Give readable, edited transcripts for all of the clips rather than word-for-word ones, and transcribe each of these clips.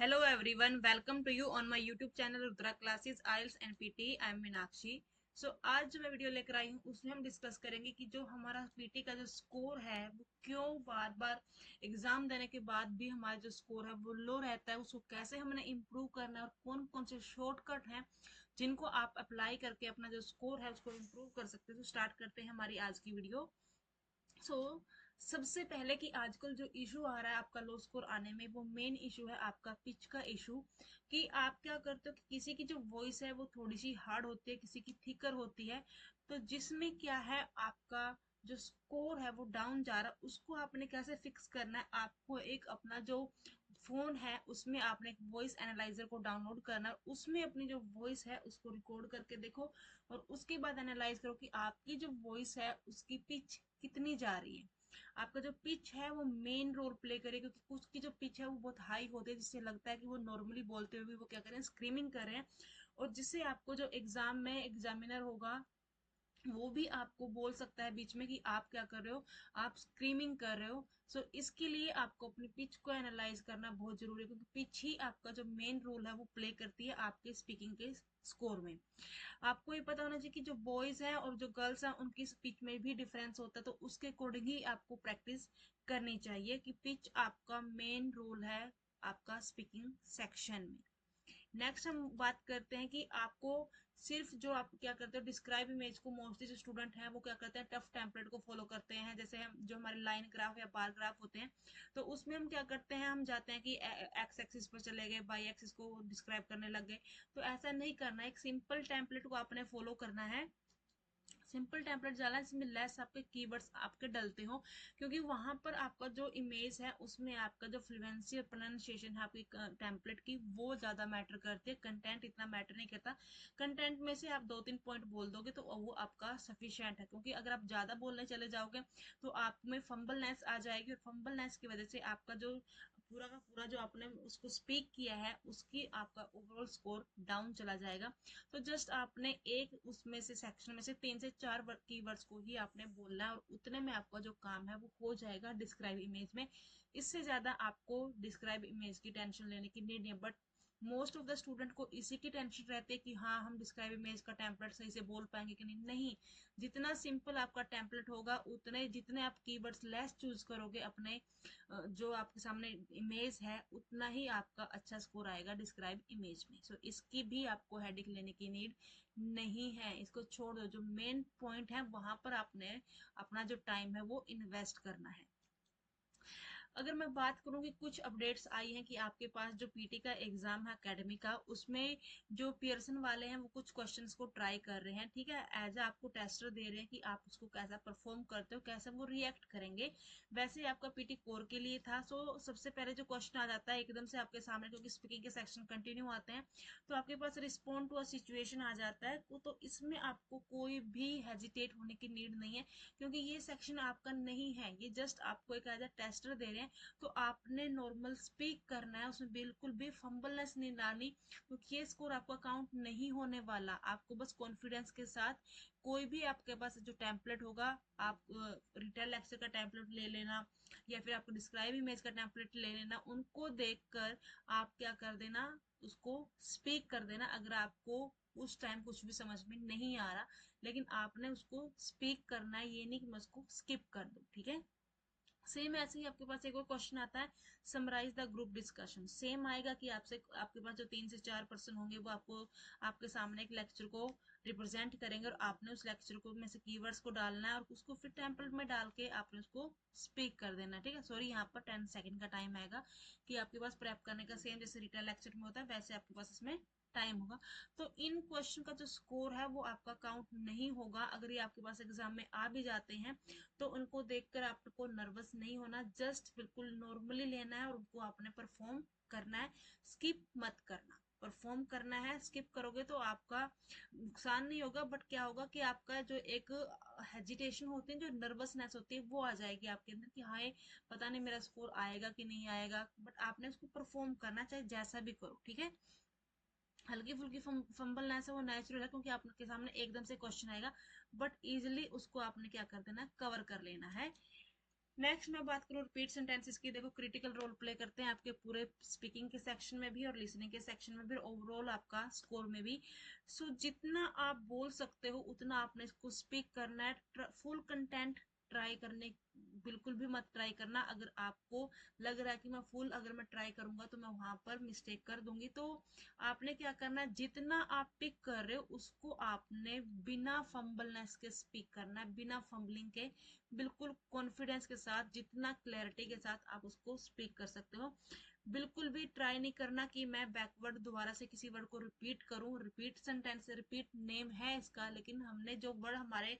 Hello everyone, welcome to you on my YouTube channel Rudra classes IELTS and PTE. I am Meenakshi. आज जो मैं video लेकर आई हूँ उसमें हम डिस्कस करेंगे कि जो हमारा पीटी का जो स्कोर है वो क्यों बार बार एग्जाम देने के बाद भी हमारा जो स्कोर है वो लो रहता है, उसको कैसे हमने इम्प्रूव करना है और कौन कौन से शॉर्टकट हैं जिनको आप अप्लाई करके अपना जो स्कोर है उसको इम्प्रूव कर सकते हैं। तो स्टार्ट करते हैं हमारी आज की वीडियो। सो सबसे पहले कि आजकल जो इशू आ रहा है आपका लो स्कोर आने में, वो मेन इशू है आपका पिच का इशू। कि आप क्या करते हो कि किसी की जो वॉइस है वो थोड़ी सी हार्ड होती है, किसी की थिकर होती है। तो जिसमें क्या है आपका जो स्कोर है वो डाउन जा रहा है, उसको आपने कैसे फिक्स करना है। आपको एक अपना जो फोन है उसमें आपने एक वॉइस एनालाइजर को डाउनलोड करना है, उसमें अपनी जो वॉइस है उसको रिकॉर्ड करके देखो और उसके बाद एनालाइज करो कि आपकी जो वॉइस है उसकी पिच कितनी जा रही है। आपका जो पिच है वो मेन रोल प्ले करे, क्योंकि कुछ की जो पिच है वो बहुत हाई होती है जिससे लगता है कि वो नॉर्मली बोलते हुए भी वो क्या करें, स्क्रीमिंग कर रहे हैं। और जिससे आपको जो एग्जाम में एग्जामिनर होगा वो भी आपको बोल सकता है बीच में कि आप क्या कर रहे हो, आप स्क्रीमिंग कर रहे हो। इसके लिए आपको अपनी पिच को एनालाइज करना बहुत जरूरी है, क्योंकि पिच ही आपका जो मेन रोल है वो प्ले करती है आपके स्पीकिंग के स्कोर में। आपको ये पता होना चाहिए कि जो बॉयज हैं और जो गर्ल्स हैं उनकी स्पीच में भी डिफरेंस होता है, तो उसके अकॉर्डिंग ही आपको प्रैक्टिस करनी चाहिए कि पिच आपका मेन रोल है आपका स्पीकिंग सेक्शन में। नेक्स्ट हम बात करते हैं कि आपको सिर्फ जो आप क्या करते हो डिस्क्राइब इमेज को, मोस्टली जो स्टूडेंट हैं वो क्या करते हैं टफ टेम्पलेट को फॉलो करते हैं। जैसे हम जो हमारे लाइन ग्राफ या बार ग्राफ होते हैं, तो उसमें हम क्या करते हैं, हम जाते हैं कि एक्स एक्सिस पर चले गए, बाई एक्सिस को डिस्क्राइब करने लग गए। तो ऐसा नहीं करना है, एक सिंपल टेम्पलेट को आपने फॉलो करना है। सिंपल टेम्पलेट डालना है जिसमें लेस आपके कीवर्ड्स आपके डलते हो, क्योंकि वहां पर आपका जो इमेज है उसमें आपका जो फ्लुएंसी और प्रोनाउंसिएशन है आपकी टेम्पलेट की वो ज्यादा मैटर करती है, कंटेंट इतना मैटर नहीं करता। कंटेंट में से आप 2-3 पॉइंट बोल दोगे तो वो आपका सफिशिएंट है, क्योंकि अगर आप ज्यादा बोलने चले जाओगे तो आप में फंबलनेस आ जाएगी और फंबलनेस की वजह से आपका जो पूरा का पूरा जो आपने उसको स्पीक किया है उसकी आपका ओवरऑल स्कोर डाउन चला जाएगा। तो जस्ट आपने एक उसमें से सेक्शन में से 3 से 4 कीवर्ड्स को ही आपने बोलना है और उतने में आपका जो काम है वो हो जाएगा डिस्क्राइब इमेज में। इससे ज्यादा आपको डिस्क्राइब इमेज की टेंशन लेने की नीड नहीं है। But most of the student को इसी की टेंशन रहती है कि हाँ हम डिस्क्राइब इमेज का टेम्पलेट सही से बोल पाएंगे कि नहीं। नहीं, जितना सिंपल आपका टेम्पलेट होगा उतने जितने आप कीवर्ड्स लेस चूज करोगे अपने जो आपके सामने इमेज है, उतना ही आपका अच्छा स्कोर आएगा डिस्क्राइब इमेज में। इसकी भी आपको हेडिक लेने की नीड नहीं है, इसको छोड़ दो। जो मेन पॉइंट है वहां पर आपने अपना जो टाइम है वो इन्वेस्ट करना है। अगर मैं बात करूं कि कुछ अपडेट्स आई हैं कि आपके पास जो पीटी का एग्जाम है एकेडमी का, उसमें जो पियर्सन वाले हैं वो कुछ क्वेश्चंस को ट्राई कर रहे हैं। ठीक है, एज आपको टेस्टर दे रहे हैं कि आप उसको कैसा परफॉर्म करते हो, कैसे वो रिएक्ट करेंगे। वैसे ही आपका पीटी कोर के लिए था। सबसे पहले जो क्वेश्चन आ जाता है एकदम से आपके सामने, क्योंकि स्पीकिंग के सेक्शन कंटिन्यू आते हैं, तो आपके पास रिस्पॉन्ड टू अ सिचुएशन आ जाता है। तो इसमें आपको कोई भी हेजिटेट होने की नीड नहीं है, क्योंकि ये सेक्शन आपका नहीं है, ये जस्ट आपको एक एज अ टेस्टर दे रहे हैं। तो आपने नॉर्मल स्पीक करना है, उसमें बिल्कुल भी फंबलनेस नहीं डालनी, क्योंकि ये स्कोर आपका काउंट नहीं होने वाला। आपको बस कॉन्फिडेंस के साथ कोई भी आपके पास जो टेम्पलेट होगा, आप रिटेल लेक्चर का टेम्पलेट ले लेना या फिर आपको डिस्क्राइब इमेज का टेम्पलेट ले लेना, उनको देखकर आप क्या कर देना, उसको स्पीक कर देना। अगर आपको उस टाइम कुछ भी समझ में नहीं आ रहा, लेकिन आपने उसको स्पीक करना है, ये नहीं कि मैं उसको स्किप कर दूं। ठीक है, सेम ऐसे ही आपके पास एक और क्वेश्चन आता है, summarise the group discussion. Same आएगा कि आपसे आपके पास जो 3 से 4 पर्सन होंगे वो आपको आपके सामने एक लेक्चर को रिप्रेजेंट करेंगे और आपने उस लेक्चर को में से कीवर्ड्स को डालना है और उसको फिर टेम्पलेट में डाल के आपने उसको स्पीक कर देना है। ठीक है, सॉरी यहाँ पर 10 सेकंड का टाइम आएगा कि आपके पास प्रेप करने का, सेम जैसे रिटेल लेक्चर में होता है वैसे आपके पास इसमें टाइम होगा। तो इन क्वेश्चन का जो स्कोर है वो आपका काउंट नहीं होगा। अगर ये आपके पास एग्जाम में आ भी जाते हैं तो उनको देखकर आपको नर्वस नहीं होना, जस्ट बिल्कुल नॉर्मली लेना है और उनको आपने परफॉर्म करना है, स्किप मत करना। परफॉर्म करना है, स्किप करोगे तो आपका नुकसान नहीं होगा, बट क्या होगा कि आपका जो एक हेजिटेशन होती है, जो नर्वसनेस होती है वो आ जाएगी आपके अंदर कि हाय पता नहीं मेरा स्कोर आएगा कि नहीं आएगा। बट आपने उसको परफॉर्म करना, चाहे जैसा भी करो। ठीक है, हल्की फुल्की फंबलनेस है वो नेचुरल है, क्योंकि आपके सामने एकदम से क्वेश्चन आएगा, बट इजिली उसको आपने क्या कर देना, कवर कर लेना है। नेक्स्ट मैं बात करूँ रिपीट सेंटेंसेस की, देखो क्रिटिकल रोल प्ले करते हैं आपके पूरे स्पीकिंग के सेक्शन में भी और लिसनिंग के सेक्शन में भी, ओवरऑल आपका स्कोर में भी। सो जितना आप बोल सकते हो उतना आपने इसको स्पीक करना है, फुल कंटेंट ट्राई करने, बिल्कुल भी मत ट्राई करना। अगर आपको लग रहा है कि मैं फुल अगर मैं ट्राई करूंगा तो मैं वहां पर मिस्टेक कर दूंगी, तो आपने क्या करना है, जितना आप पिक कर रहे हो उसको आपने बिना फंबलनेस के स्पीक करना है, बिना फंबलिंग के, बिल्कुल कॉन्फिडेंस के साथ, जितना क्लैरिटी के साथ आप उसको स्पीक कर सकते हो। बिल्कुल भी ट्राई नहीं करना कि मैं बैकवर्ड दोबारा से किसी वर्ड को रिपीट करूं। रिपीट सेंटेंस, रिपीट नेम है इसका, लेकिन हमने जो वर्ड हमारे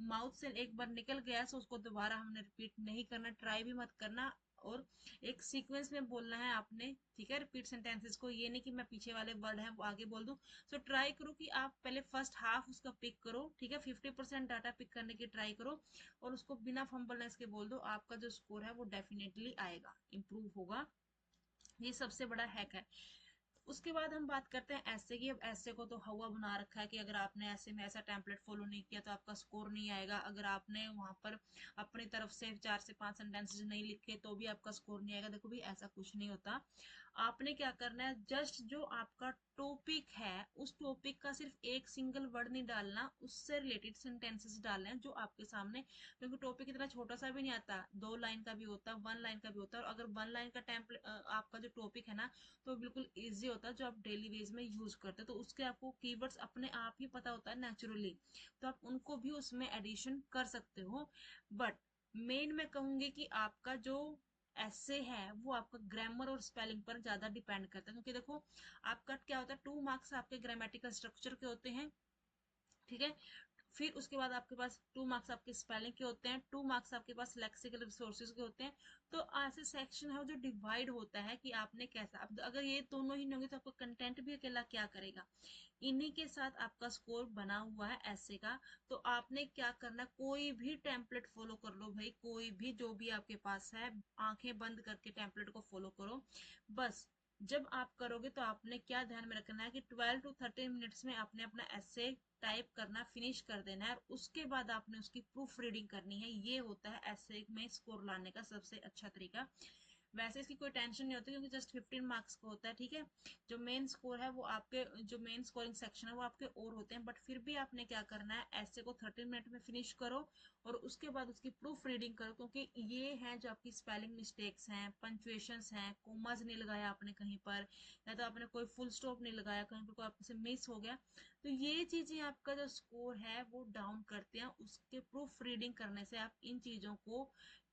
माउथ से एक बार निकल गया है उसको दोबारा हमने रिपीट नहीं करना, ट्राई भी मत करना। और एक सीक्वेंस में बोलना है आपने, ठीक है, रिपीट सेंटेंसेस को, ये नहीं कि मैं पीछे वाले वर्ड है वो आगे बोल दूं। सो ट्राई करो कि आप पहले फर्स्ट हाफ उसका पिक करो, ठीक है, 50% डाटा पिक करने की ट्राई करो और उसको बिना फंबलनेस के बोल दो। आपका जो स्कोर है वो डेफिनेटली आएगा, इम्प्रूव होगा। ये सबसे बड़ा हैक है। उसके बाद हम बात करते हैं ऐसे की। अब ऐसे को तो हवा बना रखा है कि अगर आपने ऐसे में ऐसा टेम्पलेट फॉलो नहीं किया तो आपका स्कोर नहीं आएगा। अगर आपने वहां पर अपनी तरफ से 4 से 5 सेंटेंसेस नहीं लिखे तो भी आपका स्कोर नहीं आएगा। देखो भी ऐसा कुछ नहीं होता। आपने क्या करना है, जस्ट जो आपका टॉपिक है उस टॉपिक का सिर्फ एक सिंगल वर्ड नहीं डालना, उससे रिलेटेड सेंटेंसेस डालने हैं जो आपके सामने, क्योंकि टॉपिक इतना छोटा सा भी नहीं आता, 2 लाइन का भी होता है, 1 लाइन का भी होता है। और अगर 1 लाइन का टेम्पलेट आपका जो टॉपिक है ना, तो बिल्कुल इजी होता है, जो आप डेली बेस में यूज करते हो, तो उसके आपको कीवर्ड्स अपने आप ही पता होता है नेचुरली, तो आप उनको भी उसमें एडिशन कर सकते हो। बट मेन मैं कहूंगी कि आपका जो ऐसे है वो आपका ग्रामर और स्पेलिंग पर ज्यादा डिपेंड करता है, क्योंकि देखो आपका क्या होता है, 2 मार्क्स आपके ग्रामेटिकल स्ट्रक्चर के होते हैं, ठीक है। फिर उसके बाद आपके पास 2 मार्क्स आपके स्पेलिंग के होते हैं, 2 मार्क्स आपके पास लेक्सिकल रिसोर्सेज के होते हैं। तो ऐसे सेक्शन है जो डिवाइड होता है कि आपने कैसा, अब अगर ये दोनों ही नहीं होंगे तो आपका कंटेंट भी अकेला क्या करेगा। इन्हीं के साथ आपका स्कोर बना हुआ है ऐसे का। तो आपने क्या करना, कोई भी टेम्पलेट फॉलो कर लो भाई, कोई भी जो भी आपके पास है, आंखें बंद करके टेम्पलेट को फॉलो करो बस। जब आप करोगे तो आपने क्या ध्यान में रखना है कि 12 to 13 मिनट्स में आपने अपना ऐसे टाइप करना फिनिश कर देना है, और उसके बाद आपने उसकी प्रूफ रीडिंग करनी है। ये होता है ऐसे में स्कोर लाने का सबसे अच्छा तरीका। वैसे इसकी कोई टेंशन नहीं होती क्योंकि जस्ट 15 मार्क्स का होता है, ठीक है। जो मेन स्कोर है वो आपके, जो मेन स्कोरिंग सेक्शन है वो आपके और होते हैं, बट फिर भी आपने क्या करना है, ऐसे को 13 मिनट में फिनिश करो और उसके बाद उसकी प्रूफ रीडिंग करो, क्योंकि ये है जो आपकी स्पेलिंग मिस्टेक्स हैं, पंचुएशंस हैं, कोमाज नहीं लगाया आपने कहीं पर, या तो आपने कोई फुल स्टॉप नहीं लगाया कहीं पर, कोई आपसे मिस हो गया, तो ये चीजें आपका जो स्कोर है वो डाउन करते हैं। उसके प्रूफ रीडिंग करने से आप इन चीजों को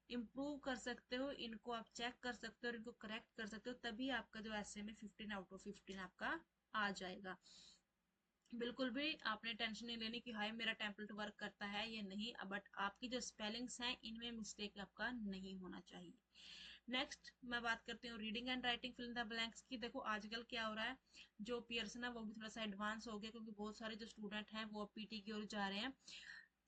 इम्प्रूव कर सकते हो, इनको आप चेक कर सकते हो और इनको करेक्ट कर सकते हो, तभी आपका जो ऐसे में 15 आउट ऑफ 15 आपका आ जाएगा। बिल्कुल भी आपने टेंशन नहीं लेनी कि हाय मेरा टेम्पलेट वर्क करता है या नहीं, बट आपकी जो स्पेलिंग्स हैं इनमें मिस्टेक आपका नहीं होना चाहिए। नेक्स्ट मैं बात करती हूँ reading and writing fill in the blanks की। देखो आजकल क्या हो रहा है, जो पियर्सन है वो भी थोड़ा सा एडवांस हो गया, क्योंकि बहुत सारे जो स्टूडेंट हैं वो पीटी की ओर जा रहे हैं,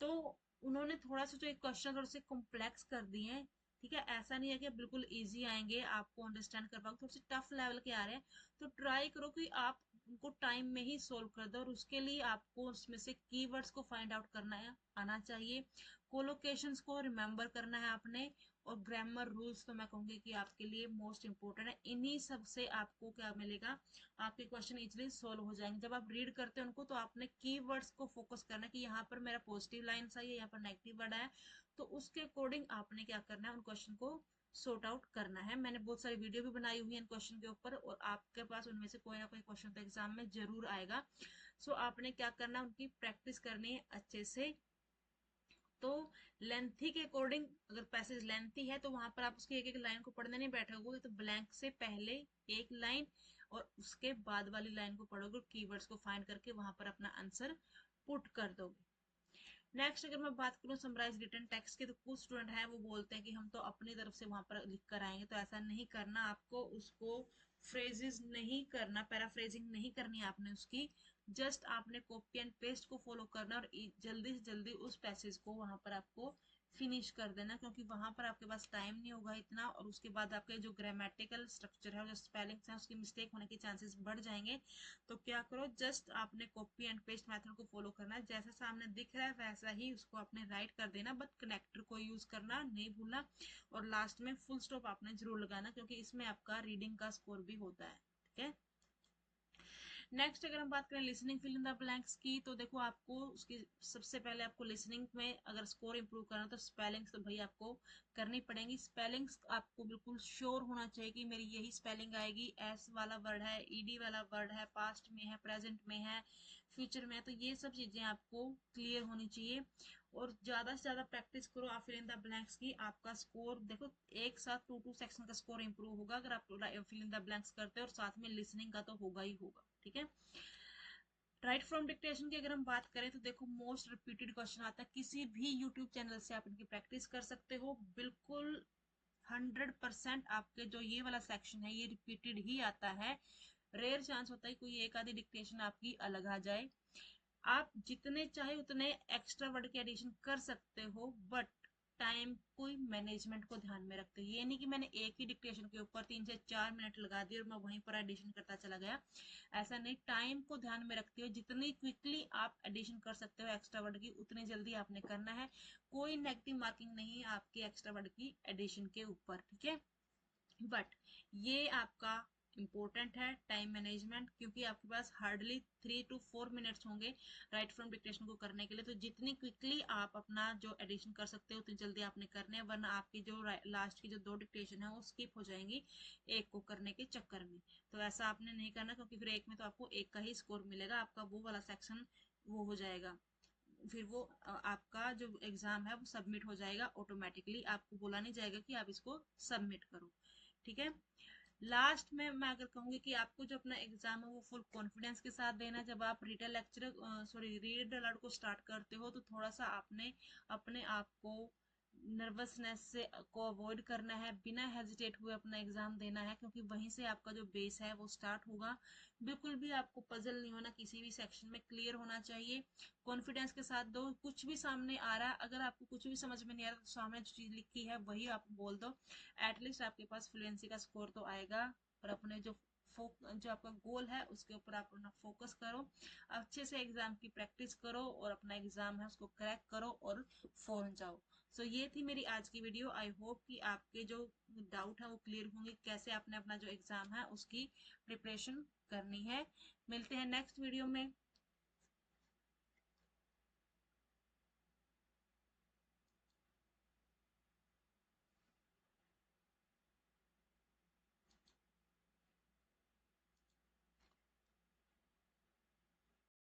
तो उन्होंने थोड़ा सा जो एक क्वेश्चन थोड़े से कॉम्प्लेक्स कर दिए हैं, ठीक है। ऐसा नहीं है कि बिल्कुल इजी आएंगे, आपको अंडरस्टैंड कर पाओगे, थोड़े से टफ लेवल के आ रहे हैं। तो ट्राई करो कि आप उनको टाइम में ही सोल्व कर दो, और उसके लिए आपको उसमें से कीवर्ड्स को फाइंड आउट करना है, आना चाहिए, कोलोकेशंस को रिमेम्बर करना है आपने, और ग्रामर रूल्स तो मैं कहूंगी कि आपके लिए मोस्ट इंपॉर्टेंट है। इन्हीं सब से आपको क्या मिलेगा, आपके क्वेश्चन इजिली सोल्व हो जाएंगे। जब आप रीड करते हैं उनको तो आपने कीवर्ड्स को फोकस करना है कि यहाँ पर मेरा पॉजिटिव लाइन आई है, यहाँ पर नेगेटिव वर्ड है, तो उसके अकॉर्डिंग आपने क्या करना है, उन क्वेश्चन को सॉर्ट आउट करना है। मैंने बहुत सारी वीडियो भी बनाई हुई है इन क्वेश्चन के ऊपर, और आपके पास उनमें से कोई ना कोई क्वेश्चन तो एग्जाम में जरूर आएगा। सो आपने क्या करना है, उनकी प्रैक्टिस करनी है अच्छे से। तो लेंथी के अकॉर्डिंग, अगर पैसेज लेंथी है तो वहां पर आप उसकी एक एक लाइन को पढ़ने नहीं बैठोगे, तो ब्लैंक से पहले एक लाइन और उसके बाद वाली लाइन को पढ़ोगे, कीवर्ड्स को फाइंड करके वहां पर अपना आंसर पुट कर दोगे। नेक्स्ट अगर मैं बात करूँ समराइज रिटन टेक्स्ट की, तो कुछ स्टूडेंट हैं वो बोलते हैं कि हम तो अपनी तरफ से वहां पर लिख कर आएंगे, तो ऐसा नहीं करना आपको। उसको फ्रेजेस नहीं करना, पैराफ्रेजिंग नहीं करनी आपने उसकी, जस्ट आपने कॉपी एंड पेस्ट को फॉलो करना और जल्दी से जल्दी उस पैसेज को वहां पर आपको फिनिश कर देना, क्योंकि वहां पर आपके पास टाइम नहीं होगा इतना, और उसके बाद आपके जो ग्रामेटिकल स्ट्रक्चर है, जो स्पेलिंग्स है, उसकी मिस्टेक होने के चांसेस बढ़ जाएंगे। तो क्या करो, जस्ट आपने कॉपी एंड पेस्ट मेथड को फॉलो करना है, जैसा सामने दिख रहा है वैसा ही उसको आपने राइट कर देना, बट कनेक्टर को यूज करना नहीं भूलना, और लास्ट में फुल स्टॉप आपने जरूर लगाना, क्योंकि इसमें आपका रीडिंग का स्कोर भी होता है। ठीक है। नेक्स्ट अगर हम बात करें listening fill in the blanks की, तो देखो आपको उसकी सबसे पहले आपको लिसनिंग में अगर स्कोर इंप्रूव करना तो स्पेलिंग्स तो भाई आपको करनी पड़ेंगी। स्पेलिंग्स आपको बिल्कुल श्योर होना चाहिए कि मेरी यही स्पेलिंग आएगी, एस वाला वर्ड है, ईडी वाला वर्ड है, पास्ट में है, प्रेजेंट में है, फ्यूचर में है, तो ये सब चीजें आपको क्लियर होनी चाहिए। और ज्यादा से ज्यादा प्रैक्टिस करो आप फिल इन द ब्लैंक्स की, आपका स्कोर देखो एक साथ टू सेक्शन का स्कोर इंप्रूव होगा अगर आप फिल इन द ब्लैंक्स करते हो, और साथ में लिसनिंग का तो होगा ही होगा। ठीक है। राइट फ्रॉम डिक्टेशन की अगर हम बात करें तो देखो मोस्ट रिपीटेड क्वेश्चन आता है, किसी भी यूट्यूब चैनल से आप इनकी प्रैक्टिस कर सकते हो, बिल्कुल 100% आपके जो ये वाला सेक्शन है ये रिपीटेड ही आता है। रेयर चांस होता है कोई एक आधी डिक्टेशन आपकी अलग आ जाए। आप जितने चाहे उतने एक्स्ट्रा वर्ड के एडिशन कर सकते हो, बट टाइम को मैनेजमेंट को ध्यान में रखते हुए, ये नहीं कि मैंने एक ही डिक्टेशन के ऊपर 3 से 4 मिनट लगा दिए और मैं वहीं पर एडिशन करता चला गया। ऐसा नहीं, टाइम को ध्यान में रखते हुए जितनी क्विकली आप एडिशन कर सकते हो एक्स्ट्रा वर्ड की, उतनी जल्दी आपने करना है। कोई नेगेटिव मार्किंग नहीं है आपकी एक्स्ट्रा वर्ड की एडिशन के ऊपर। ठीक है। बट ये आपका इम्पोर्टेंट है टाइम मैनेजमेंट, क्योंकि आपके पास हार्डली 3 to 4 मिनट्स होंगे राइट फ्रॉम डिक्टेशन को करने के लिए, तो जितनी क्विकली आप अपना जो एडिशन कर सकते हो उतनी जल्दी आपने करने हैं, वरना आपकी जो लास्ट की जो 2 डिक्टेशन है वो स्किप हो जाएंगी एक को करने के चक्कर में। तो ऐसा आपने नहीं करना, क्योंकि फिर एक में तो आपको एक का ही स्कोर मिलेगा, आपका वो वाला सेक्शन वो हो जाएगा, फिर वो आपका जो एग्जाम है वो सबमिट हो जाएगा ऑटोमेटिकली, आपको बोला नहीं जाएगा कि आप इसको सबमिट करो। ठीक है। लास्ट में मैं अगर कहूंगी कि आपको जो अपना एग्जाम है वो फुल कॉन्फिडेंस के साथ देना। जब आप रीडर लेक्चर रीड अलाउड को स्टार्ट करते हो तो थोड़ा सा आपने अपने आप को नर्वसनेस से को अवॉइड करना है, बिना हेजिटेट हुए अपना एग्जाम देना है, क्योंकि वहीं से आपका जो बेस है वो स्टार्ट होगा। बिल्कुल भी आपको पजल नहीं होना, किसी भी सेक्शन में क्लियर होना चाहिए, कॉन्फिडेंस के साथ दो। कुछ भी सामने आ रहा है, अगर आपको कुछ भी समझ में नहीं आ रहा तो सामने जो चीज लिखी है वही आप बोल दो, एटलीस्ट आपके पास फ्लुएंसी का स्कोर तो आएगा। और अपने जो आपका गोल है उसके ऊपर आप अपना फोकस करो, अच्छे से एग्जाम की प्रैक्टिस करो, और अपना एग्जाम है उसको क्रैक करो और फॉरन जाओ। सो ये थी मेरी आज की वीडियो। आई होप कि आपके जो डाउट है वो क्लियर होंगे, कैसे आपने अपना जो एग्जाम है उसकी प्रिपरेशन करनी है। मिलते हैं नेक्स्ट वीडियो में।